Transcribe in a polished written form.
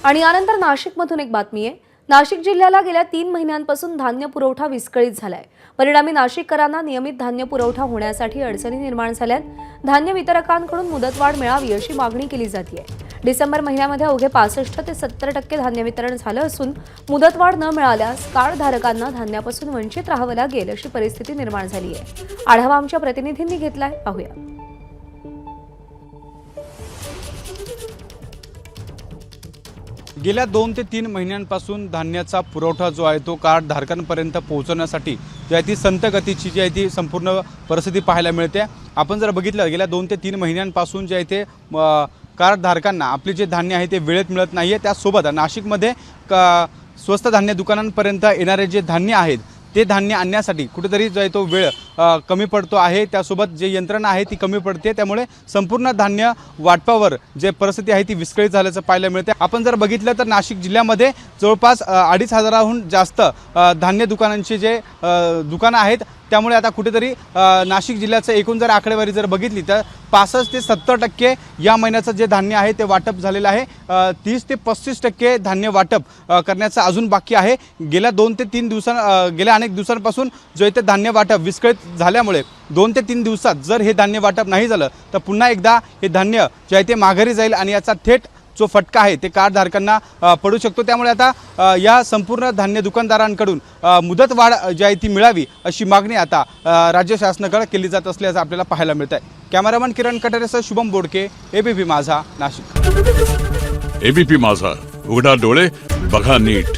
आणि यानंतर नाशिकमधून एक बातमी आहे। नाशिक जिल्ह्याला गेल्या 3 महिन्यांपासून धान्य पुरवठा विस्कळीत झालाय। परिणामी नाशिककरांना नियमित धान्य पुरवठा होण्यासाठी अडचणी निर्माण झाल्यात। धान्य वितरकांकडून मुदतवाढ मिळावी अशी मागणी केली जाते। डिसेंबर महिन्यामध्ये अवघे 65 ते 70% धान्य वितरण झालं असून मुदतवाढ न मिळाल्यास कार्डधारकांना धान्यापासून वंचित राहावं लागेल अशी परिस्थिती निर्माण झाली आहे। आढावा आमच्या प्रतिनिधींनी घेतलाय, पाहूया। गेल्या 2 ते 3 महिन्यांपासून धान्याचा पुरवठा जो आहे तो कार्डधारकांपर्यंत पोहोचवण्यासाठी जी आहे ती संत गतीची जी आहे ती संपूर्ण परिस्थिती पाहायला मिळते। आपण जर बघितलं गेल्या 2 ते 3 महिन्यांपासून जे आहे ते कार्डधारकांना आपले जे धान्य आहे ते वेळेत मिळत नाही आहे। त्यासोबत नाशिकमध्ये स्वस्त धान्य दुकानांपर्यंत येणारे जे धान्य आहेत ते धान्य आणण्यासाठी कुठेतरी जो आहे तो वेळ कमी पडतो आहे। त्यासोबत जे यंत्रणा आहे ती कमी पडते, त्यामुळे संपूर्ण धान्य वाटपावर जे परिस्थिती आहे ती विस्कळीत झाल्याचं पाहायला मिळते। आपण जर बघितलं तर नाशिक जिल्ह्यामध्ये जवळपास 2,500हून जास्त धान्य दुकानांचे जे दुकानं आहेत, त्यामुळे आता कुठेतरी नाशिक जिल्ह्याचं एकूण जर आकडेवारी जर बघितली तर 65 ते 70% या महिन्याचं जे धान्य आहे ते वाटप झालेलं आहे। 30 ते 35% धान्य वाटप करण्याचं अजून बाकी आहे। गेल्या 2 ते 3 गेल्या अनेक दिवसांपासून जो इथे धान्य वाटप विस्कळीत झाल्यामुळे 2 ते 3 दिवसात जर हे धान्य वाटप नाही झालं तर पुन्हा एकदा हे धान्य जे आहे ते माघारी जाईल आणि याचा थेट जो फटका आहे ते कार्डधारकांना पडू शकतो। त्यामुळे आता या संपूर्ण धान्य दुकानदारांकडून मुदतवाढ जी आहे ती मिळावी अशी मागणी आता राज्य शासनाकडे केली जात असल्याचं आपल्याला पाहायला मिळत आहे। कॅमेरामन किरण कटारेसह शुभम बोडके, एबीपी माझा, नाशिक। एबीपी माझा, उघडा डोळे बघा नीट।